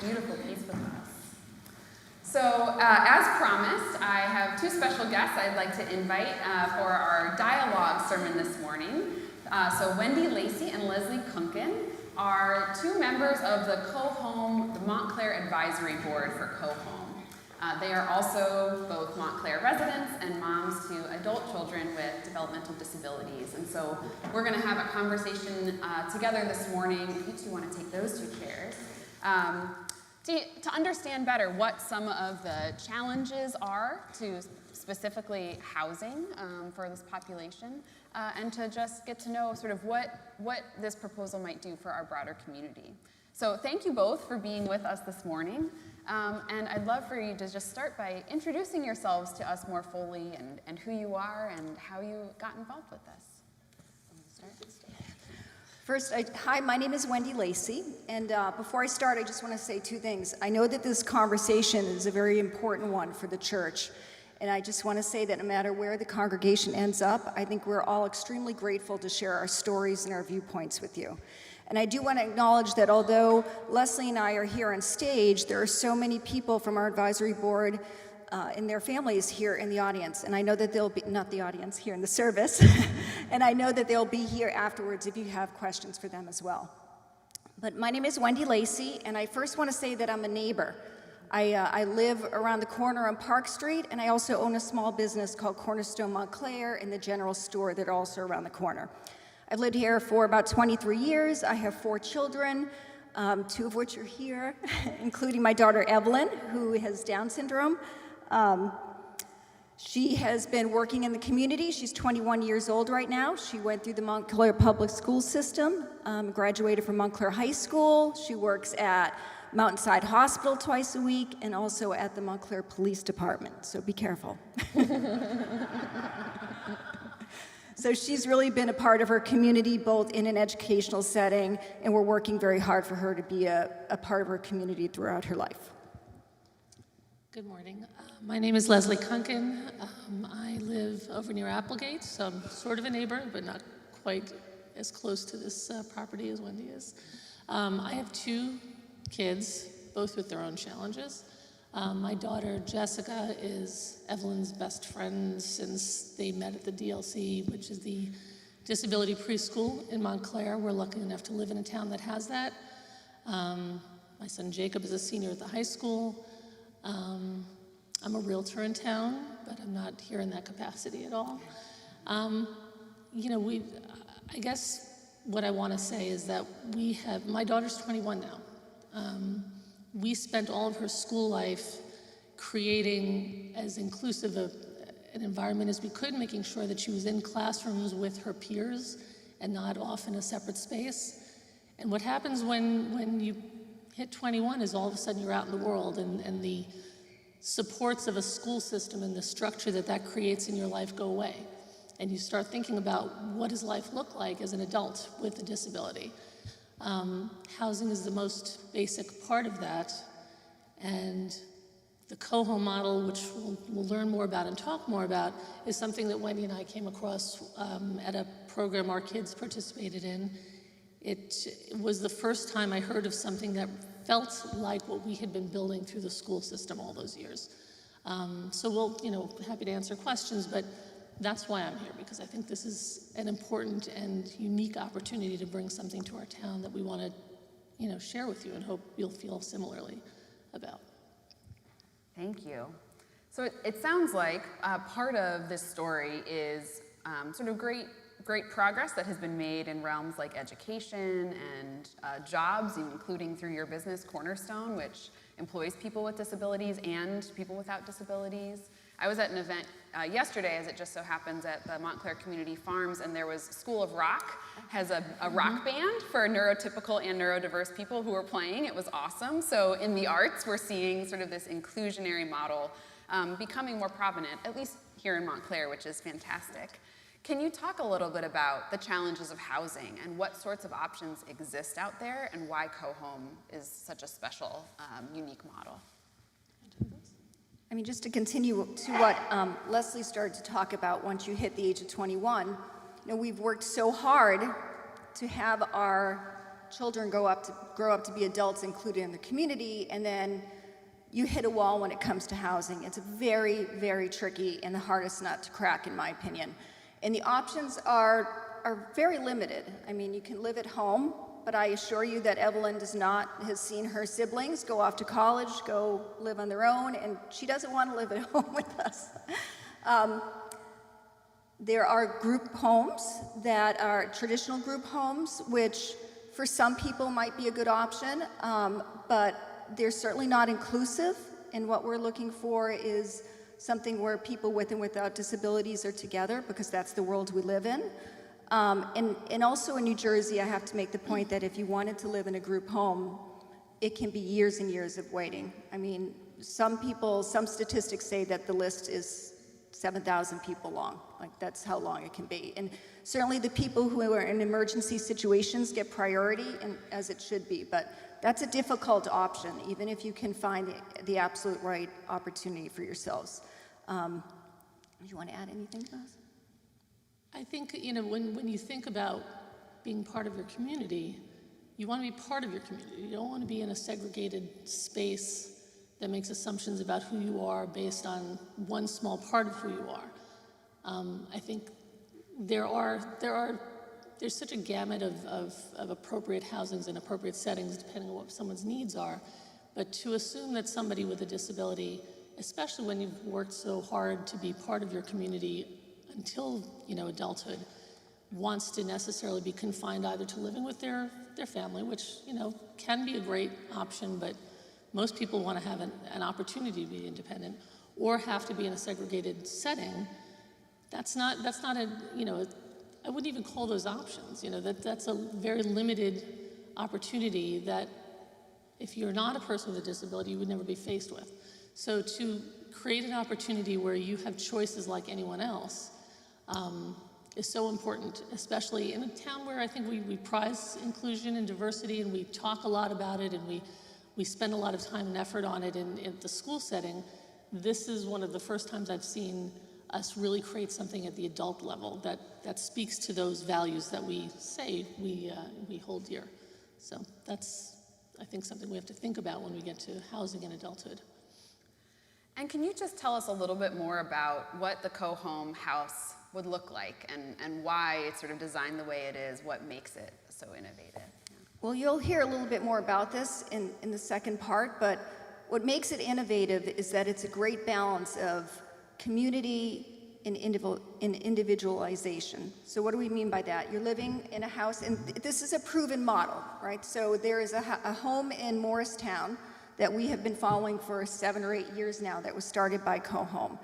beautiful piece with us. So, as promised, I have two special guests I'd like to invite for our dialogue sermon this morning. So Wendy Lacey and Leslie Kunken are two members of the CoHome, the Montclair Advisory Board for CoHome. They are also both Montclair residents and moms to adult children with developmental disabilities. And so we're going to have a conversation together this morning, if you two want to take those two chairs, to understand better what some of the challenges are to specifically housing for this population, and to just get to know sort of what this proposal might do for our broader community. So thank you both for being with us this morning. And I'd love for you to just start by introducing yourselves to us more fully and who you are and how you got involved with this. First, hi, my name is Wendy Lacey, and before I start, I just want to say two things. I know that this conversation is a very important one for the church, and I just want to say that no matter where the congregation ends up, I think we're all extremely grateful to share our stories and our viewpoints with you. And I do want to acknowledge that although Leslie and I are here on stage, there are so many people from our advisory board and their families here in the audience. And I know that they'll be, not the audience, here in the service, and I know that they'll be here afterwards if you have questions for them as well. But my name is Wendy Lacey, and I first want to say that I'm a neighbor. I live around the corner on Park Street, and I also own a small business called Cornerstone Montclair and the general store that are also around the corner. I've lived here for about 23 years. I have 4 children, 2 of which are here, including my daughter Evelyn, who has Down syndrome. She has been working in the community. She's 21 years old right now. She went through the Montclair public school system, graduated from Montclair High School. She works at Mountainside Hospital twice a week and also at the Montclair Police Department, so be careful. So she's really been a part of her community, both in an educational setting, and we're working very hard for her to be a part of her community throughout her life. Good morning. My name is Leslie Kunken. I live over near Applegate, so I'm sort of a neighbor, but not quite as close to this property as Wendy is. I have 2 kids, both with their own challenges. My daughter Jessica is Evelyn's best friend since they met at the DLC, which is the disability preschool in Montclair. We're lucky enough to live in a town that has that. My son Jacob is a senior at the high school. I'm a realtor in town, but I'm not here in that capacity at all. I guess what I want to say is that my daughter's 21 now. We spent all of her school life creating as inclusive an environment as we could, making sure that she was in classrooms with her peers and not off in a separate space. And what happens when you hit 21 is all of a sudden you're out in the world, and the supports of a school system and the structure that creates in your life go away. And you start thinking about what does life look like as an adult with a disability. Housing is the most basic part of that, and the CoHome model, which we'll learn more about and talk more about, is something that Wendy and I came across at a program our kids participated in. It was the first time I heard of something that felt like what we had been building through the school system all those years. So we'll, happy to answer questions, but that's why I'm here, because I think this is an important and unique opportunity to bring something to our town that we want to, share with you and hope you'll feel similarly about. Thank you. So it sounds like part of this story is sort of great progress that has been made in realms like education and jobs, including through your business, Cornerstone, which employs people with disabilities and people without disabilities. I was at an event yesterday, as it just so happens, at the Montclair Community Farms, and there was School of Rock, has a rock band for neurotypical and neurodiverse people who were playing. It was awesome. So in the arts, we're seeing sort of this inclusionary model becoming more prominent, at least here in Montclair, which is fantastic. Can you talk a little bit about the challenges of housing and what sorts of options exist out there and why CoHome is such a special, unique model? Just to continue to what Leslie started to talk about, once you hit the age of 21, we've worked so hard to have our children grow up to be adults included in the community, and then you hit a wall when it comes to housing. It's very, very tricky and the hardest nut to crack, in my opinion. And the options are very limited. I mean, you can live at home, but I assure you that Evelyn has seen her siblings go off to college, go live on their own, and she doesn't want to live at home with us. There are group homes that are traditional group homes, which for some people might be a good option, but they're certainly not inclusive, and what we're looking for is something where people with and without disabilities are together, because that's the world we live in. And also in New Jersey, I have to make the point that if you wanted to live in a group home, it can be years and years of waiting. I mean, some statistics say that the list is 7,000 people long. Like, that's how long it can be. And certainly the people who are in emergency situations get priority, and as it should be, but that's a difficult option, even if you can find the absolute right opportunity for yourselves. Do you want to add anything to this? I think, when you think about being part of your community, you want to be part of your community. You don't want to be in a segregated space that makes assumptions about who you are based on one small part of who you are. I think there's such a gamut of appropriate housings and appropriate settings depending on what someone's needs are. But to assume that somebody with a disability, especially when you've worked so hard to be part of your community until adulthood, wants to necessarily be confined either to living with their family, which can be a great option, but most people want to have an opportunity to be independent, or have to be in a segregated setting. That's not I wouldn't even call those options. That's a very limited opportunity that if you're not a person with a disability, you would never be faced with. So to create an opportunity where you have choices like anyone else is so important, especially in a town where I think we prize inclusion and diversity, and we talk a lot about it, and we spend a lot of time and effort on it in the school setting. This is one of the first times I've seen us really create something at the adult level that speaks to those values that we say we hold dear. So that's, I think, something we have to think about when we get to housing in adulthood. And can you just tell us a little bit more about what the Co-Home house would look like, and why it's sort of designed the way it is, what makes it so innovative? Yeah. Well, you'll hear a little bit more about this in the second part, but what makes it innovative is that it's a great balance of community and individualization. So what do we mean by that? You're living in a house, and this is a proven model, right? So there is a home in Morristown that we have been following for 7 or 8 years now that was started by Co-Home.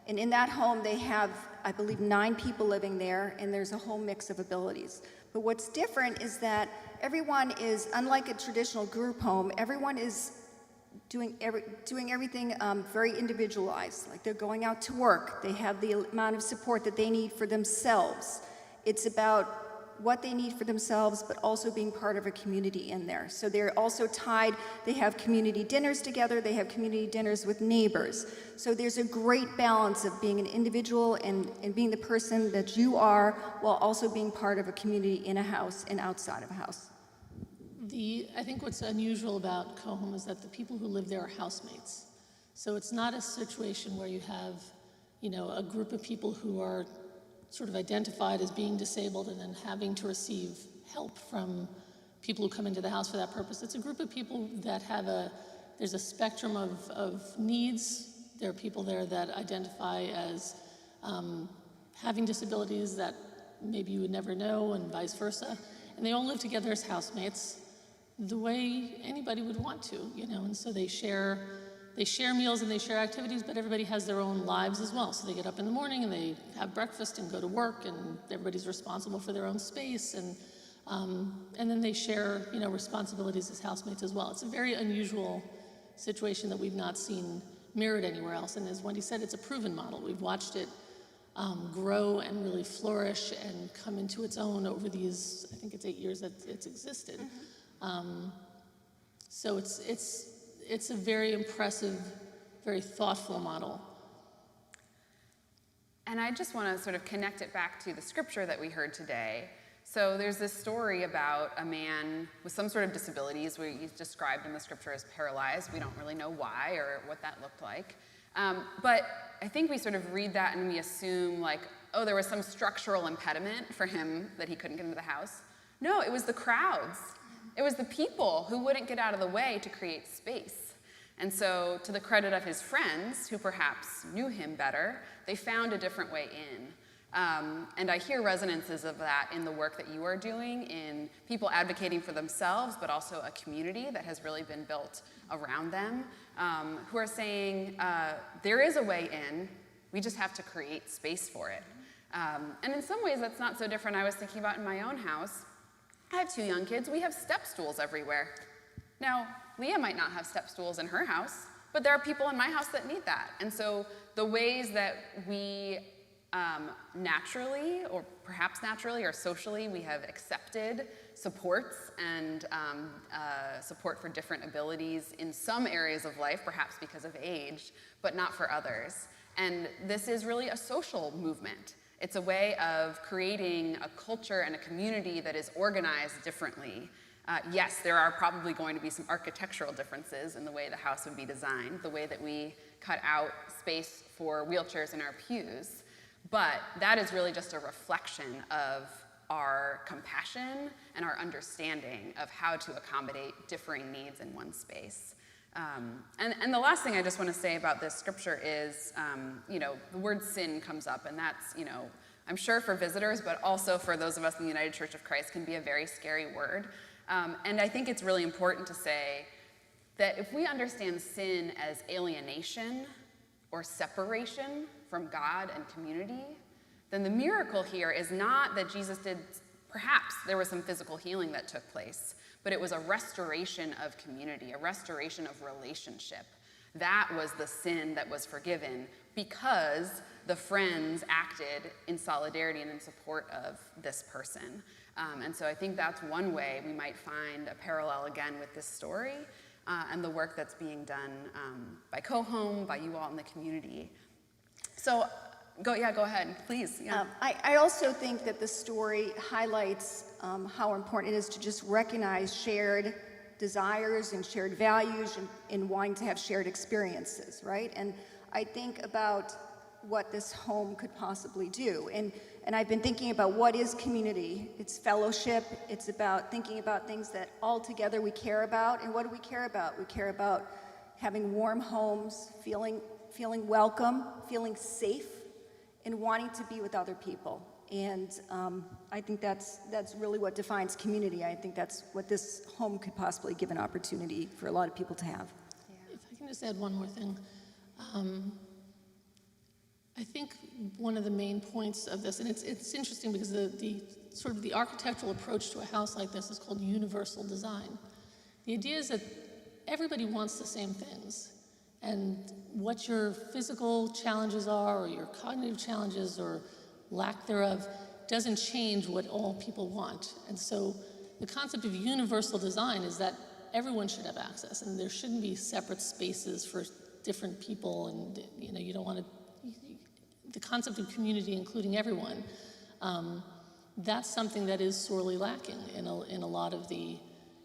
And in that home, they have, I believe, 9 people living there, and there's a whole mix of abilities. But what's different is that everyone is, unlike a traditional group home, everyone is doing everything very individualized. Like, they're going out to work. They have the amount of support that they need for themselves. It's about what they need for themselves, but also being part of a community in there. So they're also tied, they have community dinners together, they have community dinners with neighbors. So there's a great balance of being an individual and being the person that you are, while also being part of a community in a house and outside of a house. I think what's unusual about Co-Home is that the people who live there are housemates. So it's not a situation where you have, a group of people who are sort of identified as being disabled and then having to receive help from people who come into the house for that purpose. It's a group of people that there's a spectrum of needs. There are people there that identify as having disabilities that maybe you would never know, and vice versa. And they all live together as housemates the way anybody would want to, and so they share meals and they share activities, but everybody has their own lives as well. So they get up in the morning and they have breakfast and go to work, and everybody's responsible for their own space, and then they share, responsibilities as housemates as well. It's a very unusual situation that we've not seen mirrored anywhere else. And as Wendy said, it's a proven model. We've watched it grow and really flourish and come into its own over these, I think it's 8 years that it's existed. So it's a very impressive, very thoughtful model. And I just want to sort of connect it back to the scripture that we heard today. So there's this story about a man with some sort of disabilities where he's described in the scripture as paralyzed. We don't really know why or what that looked like. But I think we sort of read that and we assume like, oh, there was some structural impediment for him that he couldn't get into the house. No, it was the crowds. It was the people who wouldn't get out of the way to create space. And so to the credit of his friends, who perhaps knew him better, they found a different way in. And I hear resonances of that in the work that you are doing, in people advocating for themselves, but also a community that has really been built around them, who are saying, there is a way in, we just have to create space for it. And in some ways, that's not so different. I was thinking about in my own house, I have 2 young kids, we have step stools everywhere. Now, Leah might not have step stools in her house, but there are people in my house that need that. And so the ways that we naturally, or perhaps naturally or socially, we have accepted supports and support for different abilities in some areas of life, perhaps because of age, but not for others. And this is really a social movement. It's a way of creating a culture and a community that is organized differently. Yes, there are probably going to be some architectural differences in the way the house would be designed, the way that we cut out space for wheelchairs in our pews. But that is really just a reflection of our compassion and our understanding of how to accommodate differing needs in one space. And the last thing I just want to say about this scripture is, the word sin comes up, and that's, I'm sure for visitors, but also for those of us in the United Church of Christ, can be a very scary word. And I think it's really important to say that if we understand sin as alienation or separation from God and community, then the miracle here is not that Jesus did, perhaps there was some physical healing that took place, but it was a restoration of community, a restoration of relationship. That was the sin that was forgiven because the friends acted in solidarity and in support of this person. And so I think that's one way we might find a parallel again with this story and the work that's being done by CoHome, by you all in the community. So go ahead, please. Yeah. I also think that the story highlights how important it is to just recognize shared desires and shared values and wanting to have shared experiences, right? And I think about what this home could possibly do. And I've been thinking about what is community. It's fellowship. It's about thinking about things that all together we care about. And what do we care about? We care about having warm homes, feeling welcome, feeling safe, and wanting to be with other people. And I think that's really what defines community. I think that's what this home could possibly give an opportunity for a lot of people to have. If I can just add one more thing. I think one of the main points of this, and it's interesting because the sort of the architectural approach to a house like this is called universal design. The idea is that everybody wants the same things, and what your physical challenges are, or your cognitive challenges, or lack thereof, doesn't change what all people want. And so the concept of universal design is that everyone should have access, and there shouldn't be separate spaces for different people, and you don't want to. The concept of community, including everyone, that's something that is sorely lacking in a lot of the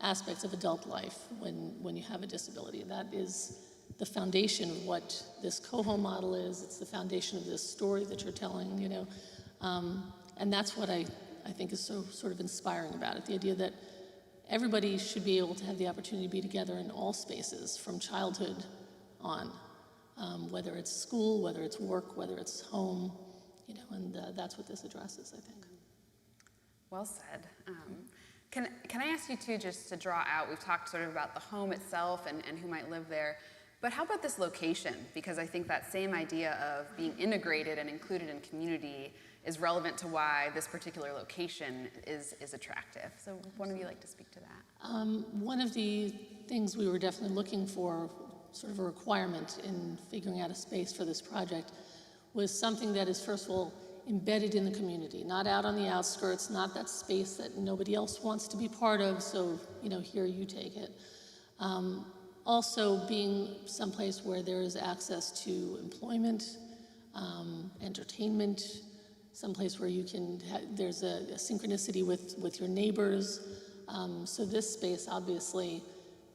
aspects of adult life when you have a disability. That is the foundation of what this CoHome model is. It's the foundation of this story that you're telling, and that's what I think is so sort of inspiring about it, the idea that everybody should be able to have the opportunity to be together in all spaces from childhood on. Whether it's school, whether it's work, whether it's home, and that's what this addresses, I think. Well said. Can I ask you too, just to draw out, we've talked sort of about the home itself and who might live there, but how about this location? Because I think that same idea of being integrated and included in community is relevant to why this particular location is attractive. So one of you like to speak to that? One of the things we were definitely looking for, sort of a requirement in figuring out a space for this project, was something that is, first of all, embedded in the community, not out on the outskirts, not that space that nobody else wants to be part of, so, here you take it. Also being someplace where there is access to employment, entertainment, someplace where you can, there's a synchronicity with your neighbors. So this space, obviously,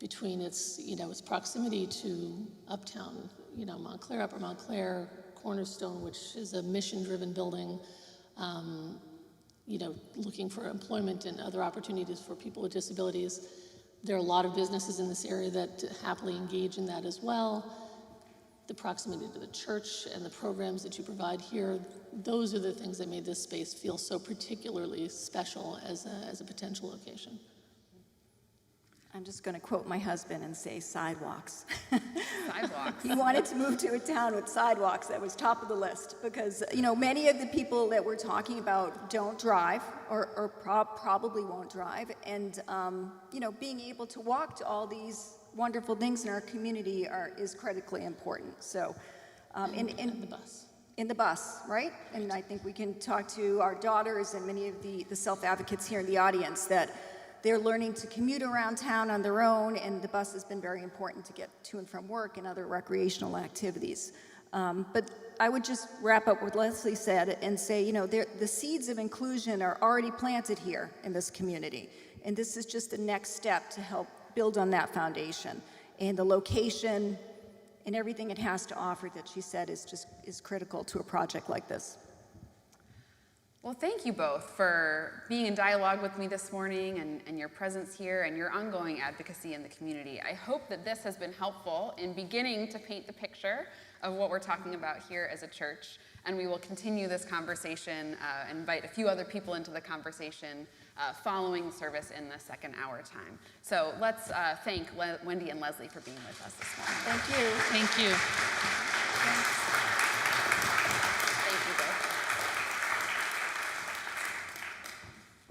between its, its proximity to Uptown, Montclair, Upper Montclair, Cornerstone, which is a mission-driven building, looking for employment and other opportunities for people with disabilities. There are a lot of businesses in this area that happily engage in that as well. The proximity to the church and the programs that you provide here, those are the things that made this space feel so particularly special as a potential location. I'm just going to quote my husband and say sidewalks. Sidewalks. He wanted to move to a town with sidewalks. That was top of the list because, many of the people that we're talking about don't drive or probably won't drive. And, being able to walk to all these wonderful things in our community is critically important. So, And the bus. In the bus, right? And I think we can talk to our daughters and many of the self-advocates here in the audience that they're learning to commute around town on their own, and the bus has been very important to get to and from work and other recreational activities. But I would just wrap up what Leslie said and say, the seeds of inclusion are already planted here in this community, and this is just the next step to help build on that foundation. And the location and everything it has to offer that she said is critical to a project like this. Well, thank you both for being in dialogue with me this morning and your presence here and your ongoing advocacy in the community. I hope that this has been helpful in beginning to paint the picture of what we're talking about here as a church. And we will continue this conversation, invite a few other people into the conversation following the service in the second hour time. So let's thank Wendy and Leslie for being with us this morning. Thank you. Thank you.